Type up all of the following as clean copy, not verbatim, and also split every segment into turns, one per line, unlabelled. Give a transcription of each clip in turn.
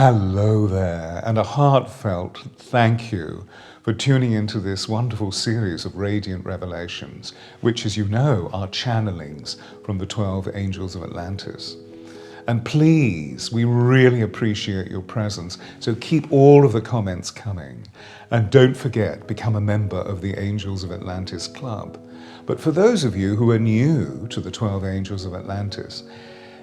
Hello there, and a heartfelt thank you for tuning into this wonderful series of radiant revelations, which, as you know, are channelings from the 12 Angels of Atlantis. And please, we really appreciate your presence, so keep all of the comments coming. And don't forget, become a member of the Angels of Atlantis Club. But for those of you who are new to the 12 Angels of Atlantis,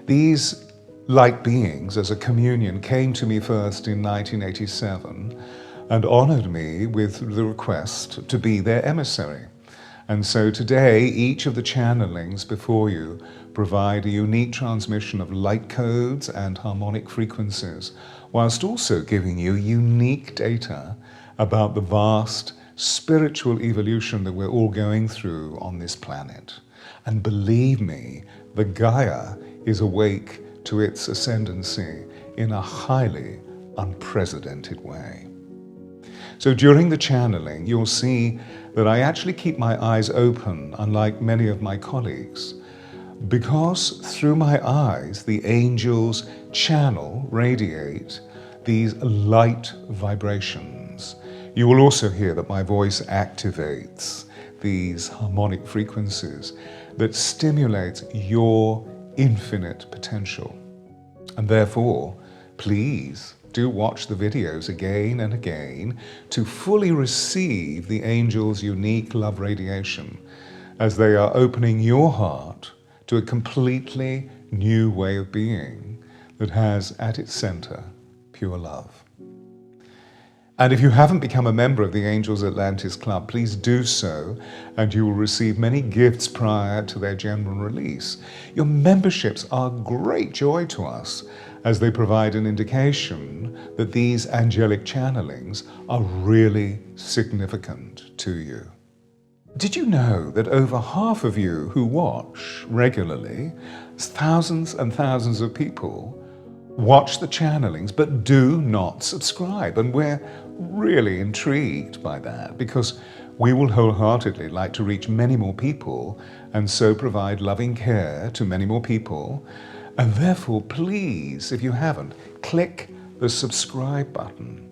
these light beings as a communion came to me first in 1987 and honored me with the request to be their emissary. And so today, each of the channelings before you provide a unique transmission of light codes and harmonic frequencies, whilst also giving you unique data about the vast spiritual evolution that we're all going through on this planet. And believe me, the Gaia is awake to its ascendancy in a highly unprecedented way. So during the channeling, you'll see that I actually keep my eyes open, unlike many of my colleagues, because through my eyes, the angels radiate these light vibrations. You will also hear that my voice activates these harmonic frequencies that stimulate your infinite potential. And therefore, please do watch the videos again and again to fully receive the angels' unique love radiation as they are opening your heart to a completely new way of being that has at its center pure love. And if you haven't become a member of the Angels Atlantis Club, please do so, and you will receive many gifts prior to their general release. Your memberships are great joy to us, as they provide an indication that these angelic channelings are really significant to you. Did you know that over half of you who watch regularly, thousands and thousands of people, watch the channelings but do not subscribe? And we're really intrigued by that, because we will wholeheartedly like to reach many more people and so provide loving care to many more people. And therefore, please, if you haven't, click the subscribe button.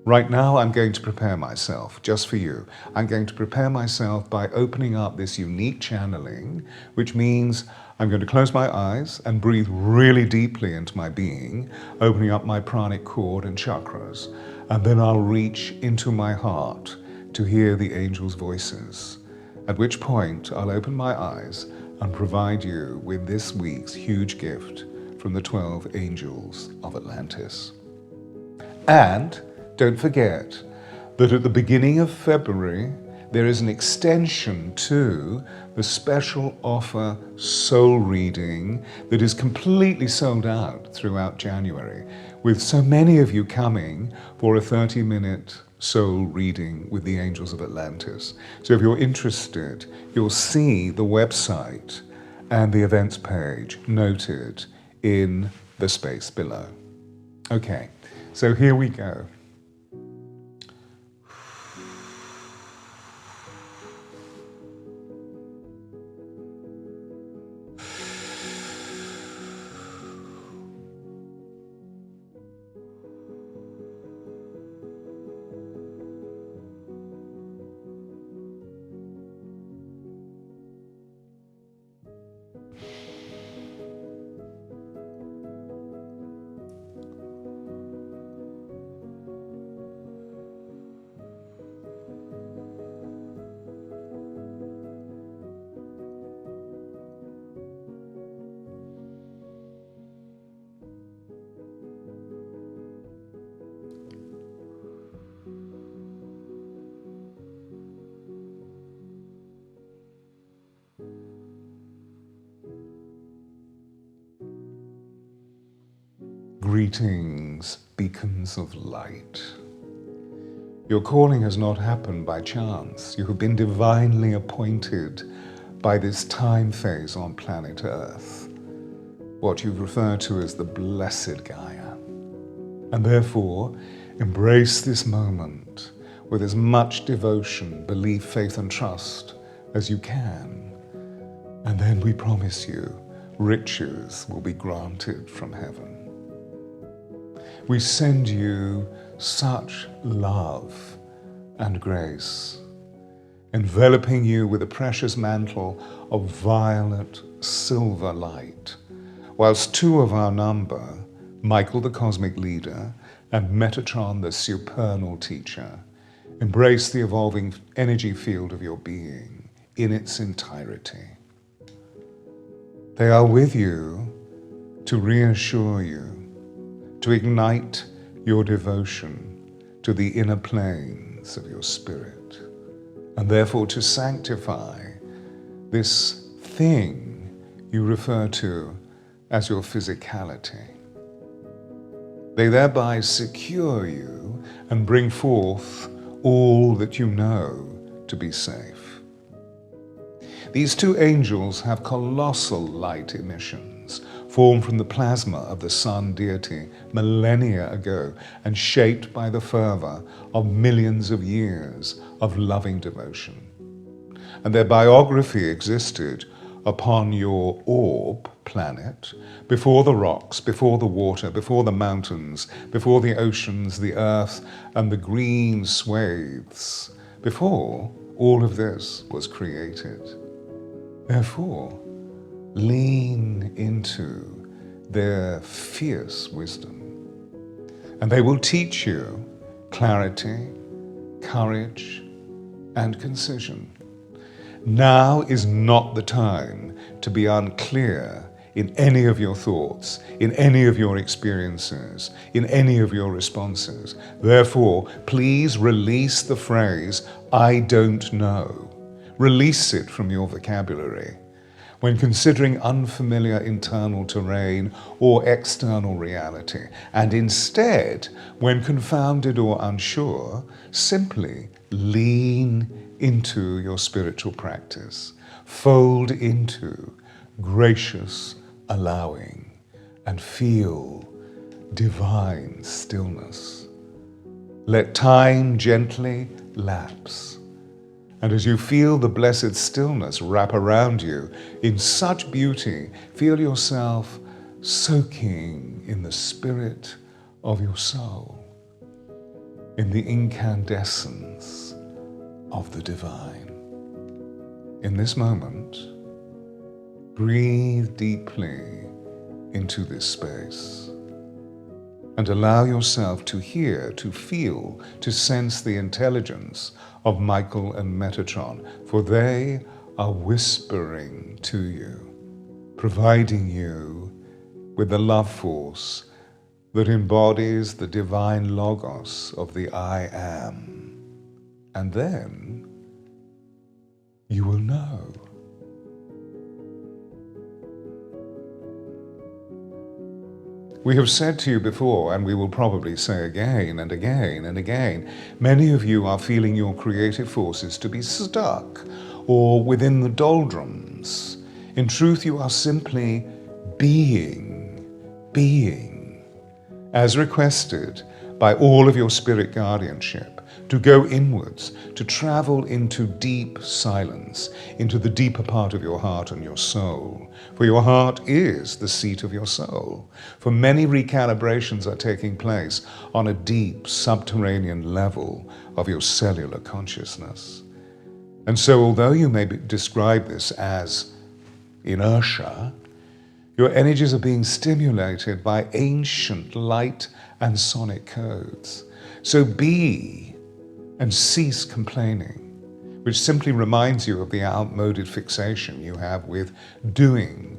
Right now, I'm going to prepare myself just for you. I'm going to prepare myself by opening up this unique channeling, which means I'm going to close my eyes and breathe really deeply into my being, opening up my pranic cord and chakras, and then I'll reach into my heart to hear the angels' voices, at which point I'll open my eyes and provide you with this week's huge gift from the 12 Angels of Atlantis. And don't forget that at the beginning of February, there is an extension to the special offer soul reading that is completely sold out throughout January, with so many of you coming for a 30-minute soul reading with the Angels of Atlantis. So if you're interested, you'll see the website and the events page noted in the space below. Okay, so here we go. Greetings, beacons of light. Your calling has not happened by chance. You have been divinely appointed by this time phase on planet Earth, what you refer to as the blessed Gaia. And therefore, embrace this moment with as much devotion, belief, faith, and trust as you can. And then we promise you, riches will be granted from heaven. We send you such love and grace, enveloping you with a precious mantle of violet silver light, whilst two of our number, Michael the cosmic leader and Metatron the supernal teacher, embrace the evolving energy field of your being in its entirety. They are with you to reassure you, to ignite your devotion to the inner planes of your spirit, and therefore to sanctify this thing you refer to as your physicality. They thereby secure you and bring forth all that you know to be safe. These two angels have colossal light emissions formed from the plasma of the sun deity millennia ago and shaped by the fervor of millions of years of loving devotion. And their biography existed upon your orb planet, before the rocks, before the water, before the mountains, before the oceans, the earth, and the green swathes, before all of this was created. Therefore, lean into their fierce wisdom, and they will teach you clarity, courage, and concision. Now is not the time to be unclear in any of your thoughts, in any of your experiences, in any of your responses. Therefore, please release the phrase, "I don't know." Release it from your vocabulary when considering unfamiliar internal terrain or external reality, and instead, when confounded or unsure, simply lean into your spiritual practice, fold into gracious allowing, and feel divine stillness. Let time gently lapse, and as you feel the blessed stillness wrap around you in such beauty, feel yourself soaking in the spirit of your soul, in the incandescence of the divine. In this moment, breathe deeply into this space and allow yourself to hear, to feel, to sense the intelligence of Michael and Metatron, for they are whispering to you, providing you with the love force that embodies the divine logos of the I Am. And then you will know. We have said to you before, and we will probably say again and again and again, many of you are feeling your creative forces to be stuck or within the doldrums. In truth, you are simply being, as requested by all of your spirit guardianship, to go inwards, to travel into deep silence, into the deeper part of your heart and your soul. For your heart is the seat of your soul. For many recalibrations are taking place on a deep subterranean level of your cellular consciousness. And so although you may describe this as inertia, your energies are being stimulated by ancient light and sonic codes. So be and cease complaining, which simply reminds you of the outmoded fixation you have with doing,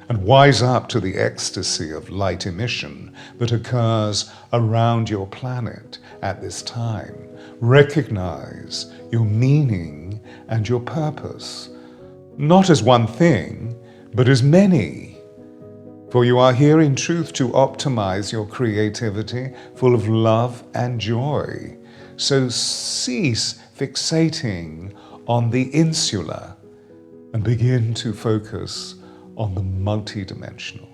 and wise up to the ecstasy of light emission that occurs around your planet at this time. Recognize your meaning and your purpose, not as one thing, but as many. For you are here in truth to optimize your creativity full of love and joy. So cease fixating on the insular and begin to focus on the multidimensional.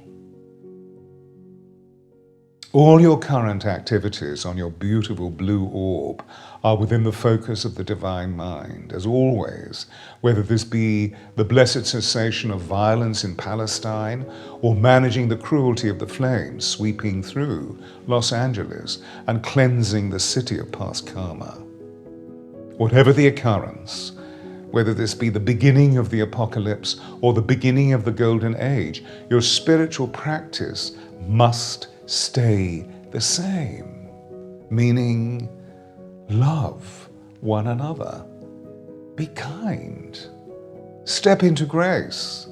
All your current activities on your beautiful blue orb are within the focus of the divine mind, as always, whether this be the blessed cessation of violence in Palestine or managing the cruelty of the flames sweeping through Los Angeles and cleansing the city of past karma. Whatever the occurrence, whether this be the beginning of the apocalypse or the beginning of the golden age, your spiritual practice must stay the same, meaning love one another, be kind, step into grace,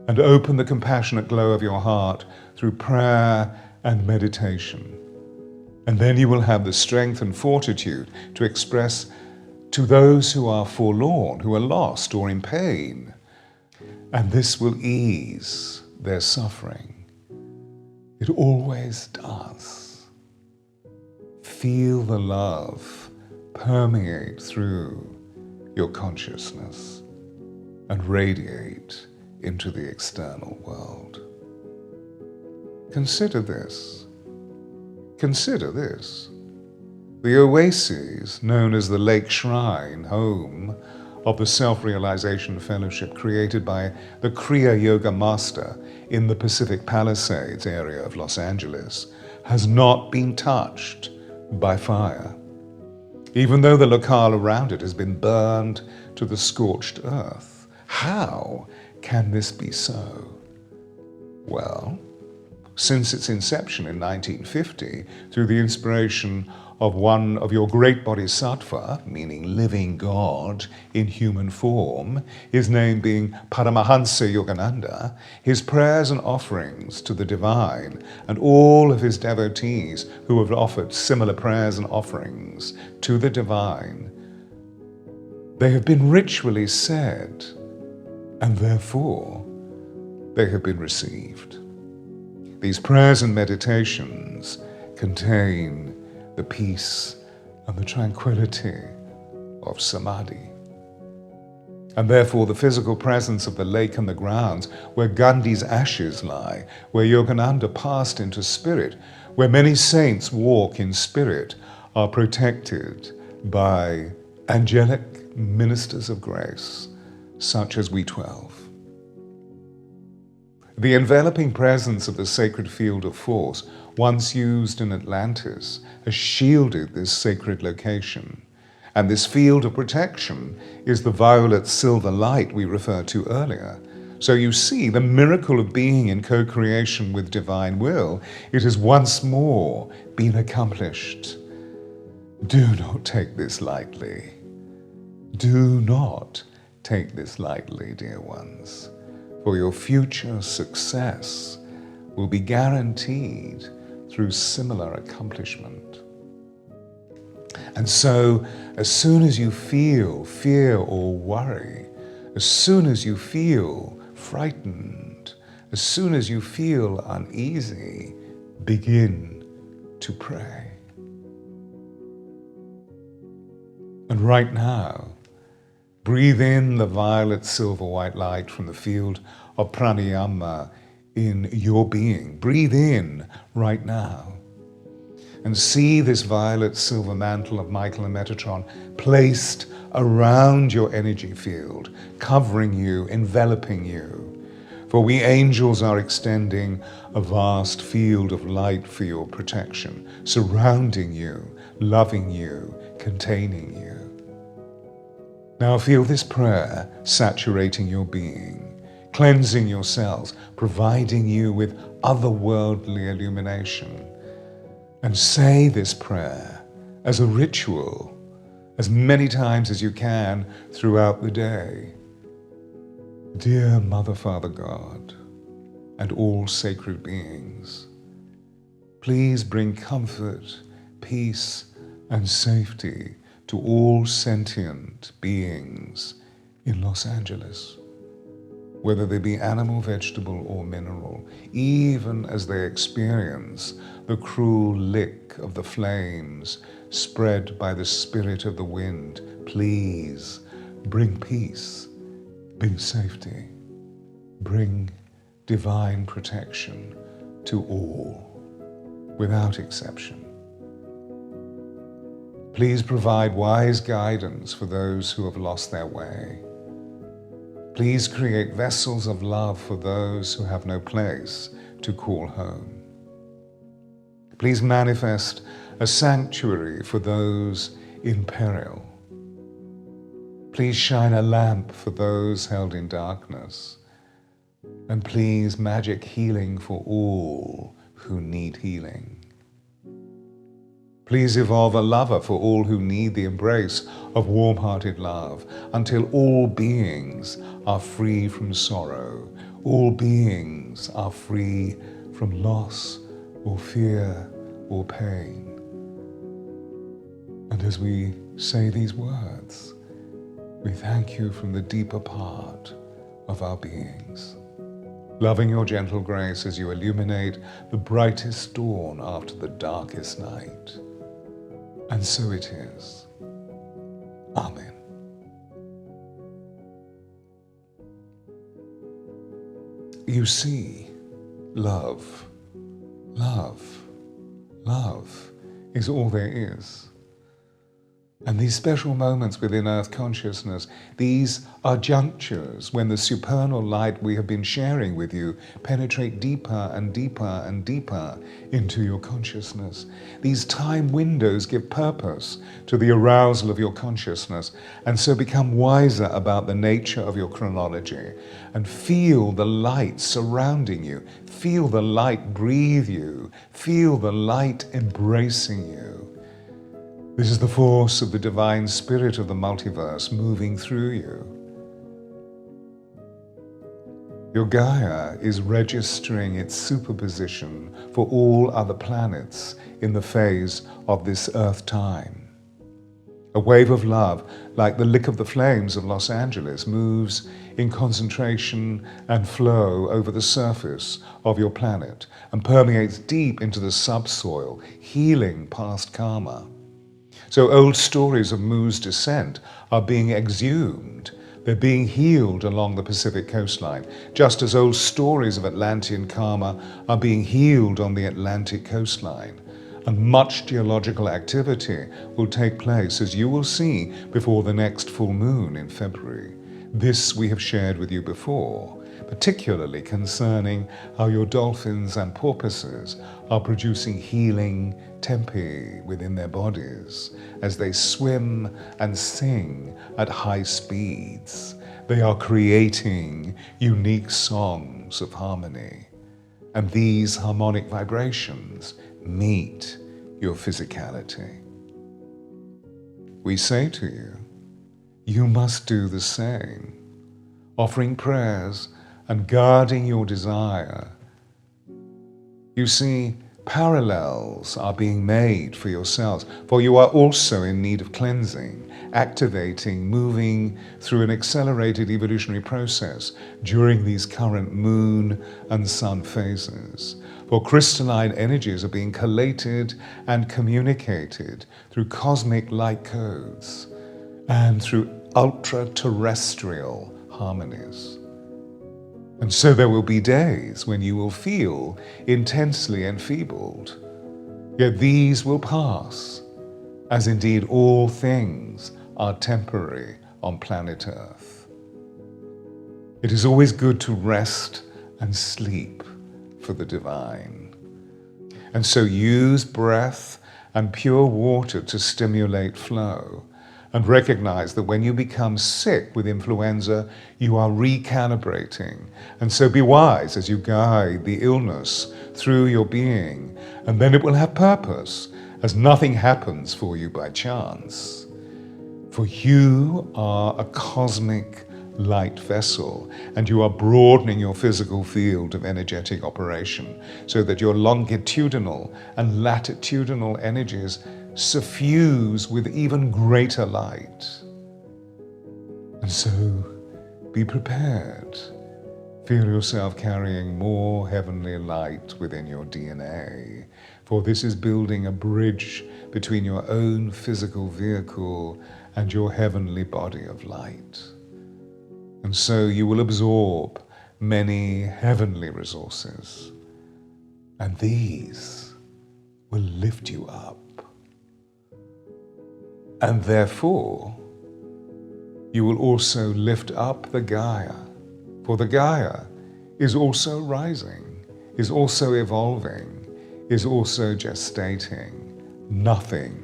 and open the compassionate glow of your heart through prayer and meditation. And then you will have the strength and fortitude to express to those who are forlorn, who are lost or in pain, and this will ease their suffering. It always does. Feel the love permeate through your consciousness and radiate into the external world. Consider this. Consider this. The oases, known as the Lake Shrine, home of the Self-Realization Fellowship created by the Kriya Yoga Master in the Pacific Palisades area of Los Angeles, has not been touched by fire, even though the locale around it has been burned to the scorched earth. How can this be so? Well, since its inception in 1950, through the inspiration of one of your great bodhisattva, meaning living God in human form, his name being Paramahansa Yogananda, his prayers and offerings to the divine, and all of his devotees who have offered similar prayers and offerings to the divine, they have been ritually said, and therefore they have been received. These prayers and meditations contain the peace and the tranquility of samadhi. And therefore the physical presence of the lake and the grounds where Gandhi's ashes lie, where Yogananda passed into spirit, where many saints walk in spirit, are protected by angelic ministers of grace, such as we 12. The enveloping presence of the sacred field of force, once used in Atlantis, has shielded this sacred location. And this field of protection is the violet silver light we referred to earlier. So you see, the miracle of being in co-creation with divine will, it has once more been accomplished. Do not take this lightly. Do not take this lightly, dear ones. For your future success will be guaranteed through similar accomplishment. And so, as soon as you feel fear or worry, as soon as you feel frightened, as soon as you feel uneasy, begin to pray. And right now, breathe in the violet silver white light from the field of pranayama in your being. Breathe in right now. And see this violet silver mantle of Michael and Metatron placed around your energy field, covering you, enveloping you. For we angels are extending a vast field of light for your protection, surrounding you, loving you, containing you. Now feel this prayer saturating your being, cleansing your cells, providing you with otherworldly illumination. And say this prayer as a ritual, as many times as you can throughout the day. Dear Mother, Father, God, and all sacred beings, please bring comfort, peace, and safety to all sentient beings in Los Angeles, whether they be animal, vegetable, or mineral, even as they experience the cruel lick of the flames spread by the spirit of the wind. Please bring peace, bring safety, bring divine protection to all. without exception. Please provide wise guidance for those who have lost their way. Please create vessels of love for those who have no place to call home. Please manifest a sanctuary for those in peril. Please shine a lamp for those held in darkness. And please magic healing for all who need healing. Please evolve a lover for all who need the embrace of warm-hearted love, until all beings are free from sorrow, all beings are free from loss or fear or pain. And as we say these words, we thank you from the deeper part of our beings, loving your gentle grace as you illuminate the brightest dawn after the darkest night. And so it is. Amen. You see, love is all there is. And these special moments within Earth consciousness, these are junctures when the supernal light we have been sharing with you penetrate deeper and deeper and deeper into your consciousness. These time windows give purpose to the arousal of your consciousness, and so become wiser about the nature of your chronology, and feel the light surrounding you, feel the light breathe you, feel the light embracing you. This is the force of the divine spirit of the multiverse moving through you. Your Gaia is registering its superposition for all other planets in the phase of this Earth time. A wave of love, like the lick of the flames of Los Angeles, moves in concentration and flow over the surface of your planet and permeates deep into the subsoil, healing past karma. So old stories of Mu's descent are being exhumed. They're being healed along the Pacific coastline, just as old stories of Atlantean karma are being healed on the Atlantic coastline. And much geological activity will take place, as you will see, before the next full moon in February. This we have shared with you before, particularly concerning how your dolphins and porpoises are producing healing tempi within their bodies as they swim and sing at high speeds. They are creating unique songs of harmony, and these harmonic vibrations meet your physicality. We say to you, you must do the same, offering prayers and guarding your desire. You see, parallels are being made for yourselves, for you are also in need of cleansing, activating, moving through an accelerated evolutionary process during these current moon and sun phases. For crystalline energies are being collated and communicated through cosmic light codes and through ultra-terrestrial harmonies. And so there will be days when you will feel intensely enfeebled. Yet these will pass, as indeed all things are temporary on planet Earth. It is always good to rest and sleep for the divine. And so use breath and pure water to stimulate flow. And recognize that when you become sick with influenza, you are recalibrating. And so be wise as you guide the illness through your being, and then it will have purpose, as nothing happens for you by chance. For you are a cosmic light vessel, and you are broadening your physical field of energetic operation so that your longitudinal and latitudinal energies suffuse with even greater light. And so be prepared. Feel yourself carrying more heavenly light within your DNA, for this is building a bridge between your own physical vehicle and your heavenly body of light. And so you will absorb many heavenly resources, and these will lift you up. And therefore, you will also lift up the Gaia, for the Gaia is also rising, is also evolving, is also gestating. Nothing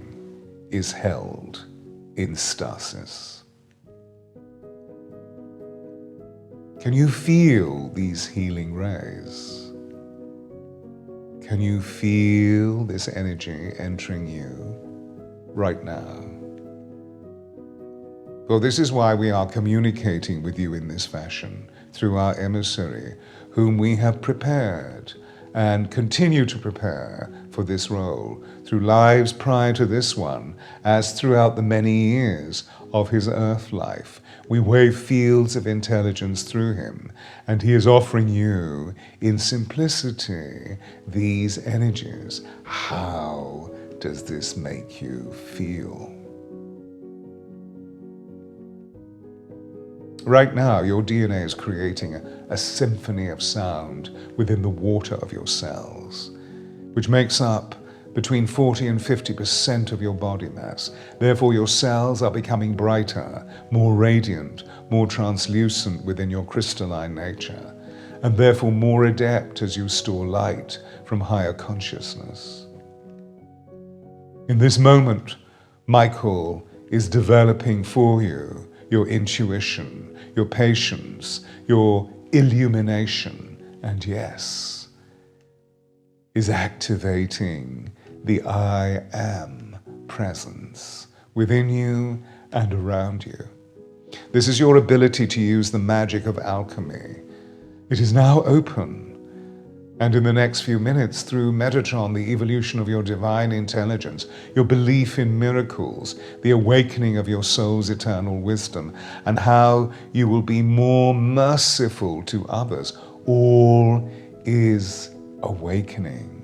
is held in stasis. Can you feel these healing rays? Can you feel this energy entering you right now? Well, this is why we are communicating with you in this fashion, through our emissary, whom we have prepared and continue to prepare for this role, through lives prior to this one, as throughout the many years of his earth life. We wave fields of intelligence through him, and he is offering you, in simplicity, these energies. How does this make you feel? Right now, your DNA is creating a symphony of sound within the water of your cells, which makes up between 40 and 50% of your body mass. Therefore, your cells are becoming brighter, more radiant, more translucent within your crystalline nature, and therefore more adept as you store light from higher consciousness. In this moment, Michael is developing for you your intuition, your patience, your illumination, and yes, is activating the I am presence within you and around you. This is your ability to use the magic of alchemy. It is now open. And in the next few minutes, through Metatron, the evolution of your divine intelligence, your belief in miracles, the awakening of your soul's eternal wisdom, and how you will be more merciful to others, all is awakening.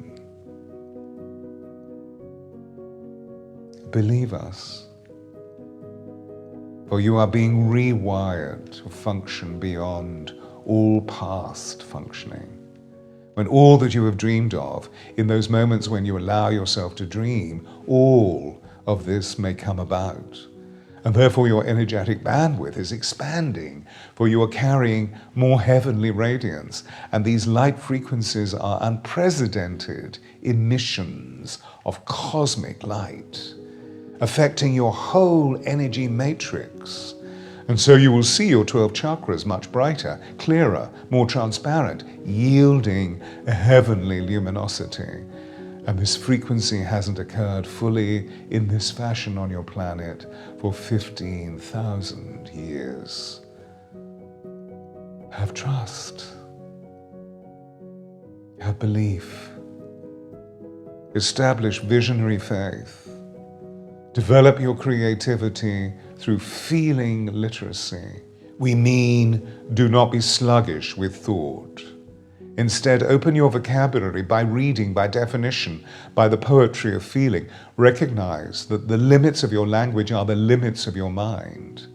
Believe us, for you are being rewired to function beyond all past functioning. When all that you have dreamed of, in those moments when you allow yourself to dream, all of this may come about. And therefore your energetic bandwidth is expanding, for you are carrying more heavenly radiance, and these light frequencies are unprecedented emissions of cosmic light, affecting your whole energy matrix. And so you will see your 12 chakras much brighter, clearer, more transparent, yielding a heavenly luminosity. And this frequency hasn't occurred fully in this fashion on your planet for 15,000 years. Have trust. Have belief. Establish visionary faith. Develop your creativity through feeling literacy. We mean, do not be sluggish with thought. Instead, open your vocabulary by reading, by definition, by the poetry of feeling. Recognize that the limits of your language are the limits of your mind.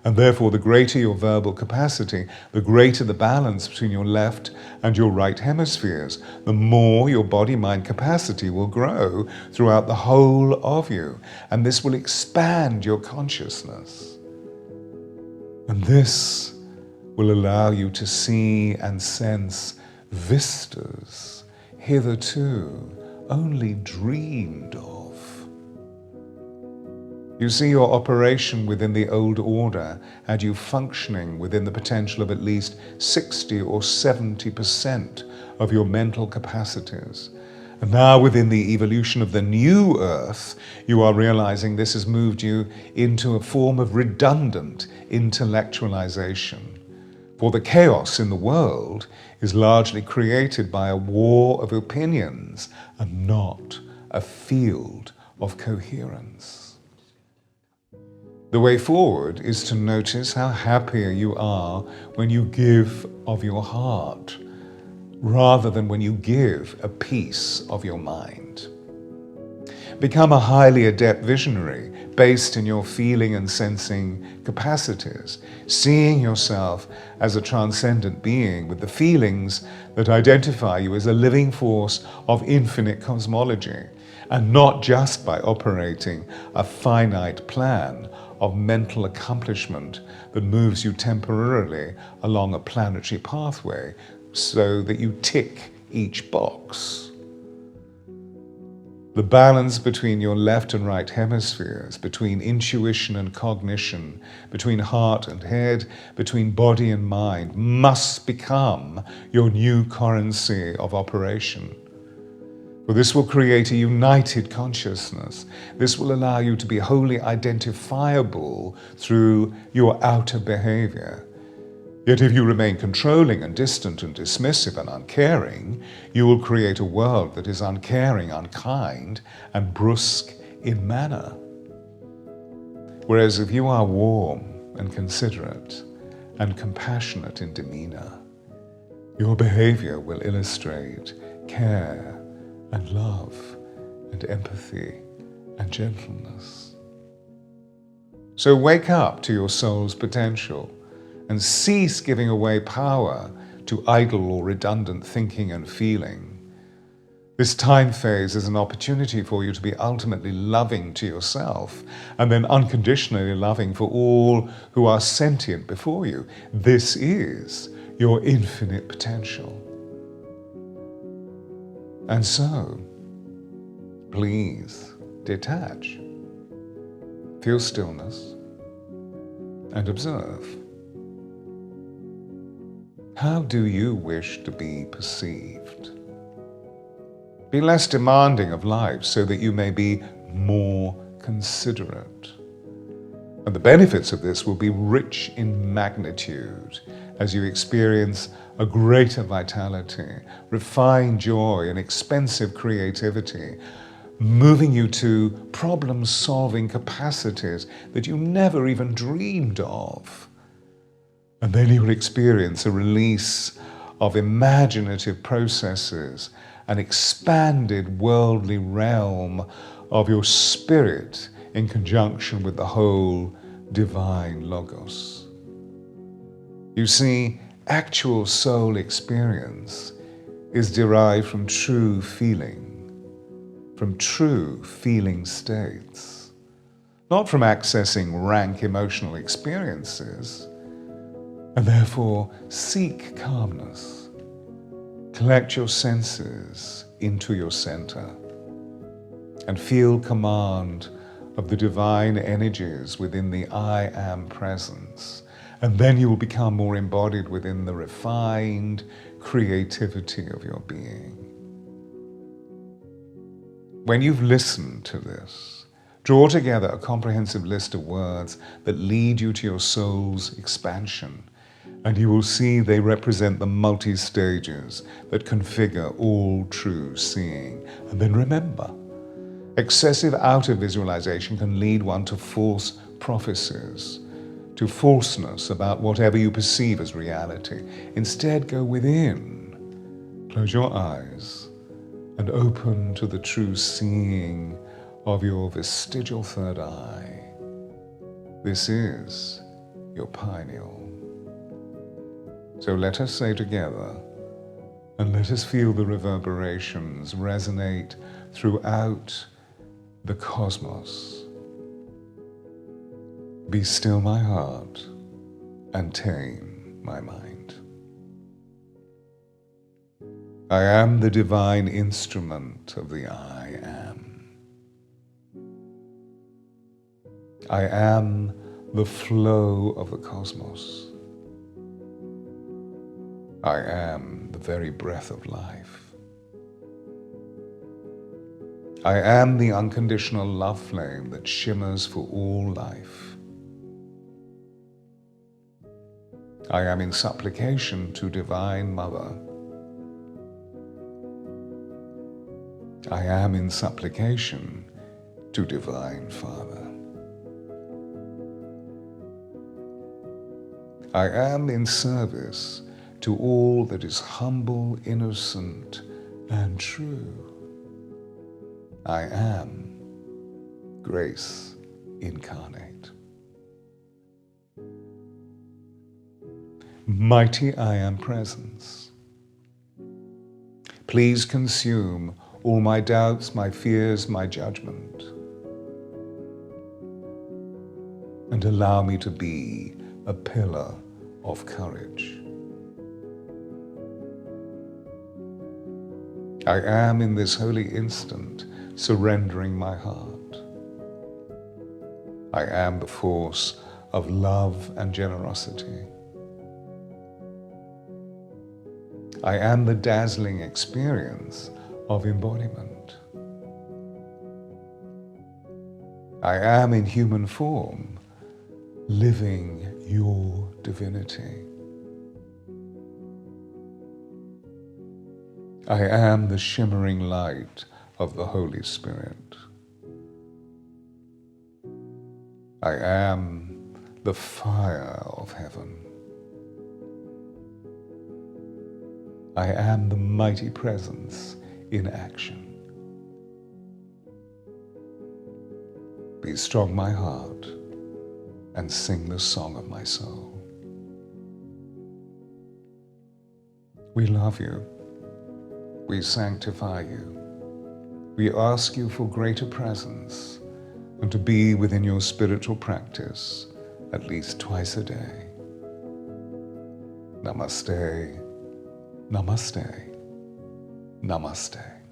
And therefore, the greater your verbal capacity, the greater the balance between your left and your right hemispheres, the more your body-mind capacity will grow throughout the whole of you. And this will expand your consciousness. And this will allow you to see and sense vistas hitherto only dreamed of. You see your operation within the old order had you functioning within the potential of at least 60 or 70% of your mental capacities. And now within the evolution of the new earth, you are realizing this has moved you into a form of redundant intellectualization. For the chaos in the world is largely created by a war of opinions and not a field of coherence. The way forward is to notice how happier you are when you give of your heart, rather than when you give a piece of your mind. Become a highly adept visionary based in your feeling and sensing capacities, seeing yourself as a transcendent being with the feelings that identify you as a living force of infinite cosmology, and not just by operating a finite plan of mental accomplishment that moves you temporarily along a planetary pathway so that you tick each box. The balance between your left and right hemispheres, between intuition and cognition, between heart and head, between body and mind, must become your new currency of operation. For this will create a united consciousness. This will allow you to be wholly identifiable through your outer behavior. Yet if you remain controlling and distant and dismissive and uncaring, you will create a world that is uncaring, unkind, and brusque in manner. Whereas if you are warm and considerate and compassionate in demeanor, your behavior will illustrate care and love and empathy and gentleness. So wake up to your soul's potential and cease giving away power to idle or redundant thinking and feeling. This time phase is an opportunity for you to be ultimately loving to yourself and then unconditionally loving for all who are sentient before you. This is your infinite potential. And so, please detach, feel stillness, and observe. How do you wish to be perceived? Be less demanding of life so that you may be more considerate. And the benefits of this will be rich in magnitude as you experience a greater vitality, refined joy, and expensive creativity, moving you to problem-solving capacities that you never even dreamed of. And then you will experience a release of imaginative processes, an expanded worldly realm of your spirit in conjunction with the whole divine logos. You see, actual soul experience is derived from true feeling states, not from accessing rank emotional experiences. And therefore, seek calmness. Collect your senses into your center and feel command of the divine energies within the I Am presence. And then you will become more embodied within the refined creativity of your being. When you've listened to this, draw together a comprehensive list of words that lead you to your soul's expansion, and you will see they represent the multi-stages that configure all true seeing. And then remember, excessive outer visualization can lead one to false prophecies, to falseness about whatever you perceive as reality. Instead, go within, close your eyes, and open to the true seeing of your vestigial third eye. This is your pineal. So let us say together, and let us feel the reverberations resonate throughout the cosmos. Be still my heart and tame my mind. I am the divine instrument of the I Am. I am the flow of the cosmos. I am the very breath of life. I am the unconditional love flame that shimmers for all life. I am in supplication to Divine Mother. I am in supplication to Divine Father. I am in service to all that is humble, innocent, and true. I am grace incarnate. Mighty I Am Presence, please consume all my doubts, my fears, my judgment, and allow me to be a pillar of courage. I am in this holy instant surrendering my heart. I am the force of love and generosity. I am the dazzling experience of embodiment. I am in human form, living your divinity. I am the shimmering light of the Holy Spirit. I am the fire of heaven. I am the mighty presence in action. Be strong, my heart, and sing the song of my soul. We love you. We sanctify you. We ask you for greater presence and to be within your spiritual practice at least twice a day. Namaste, namaste, namaste.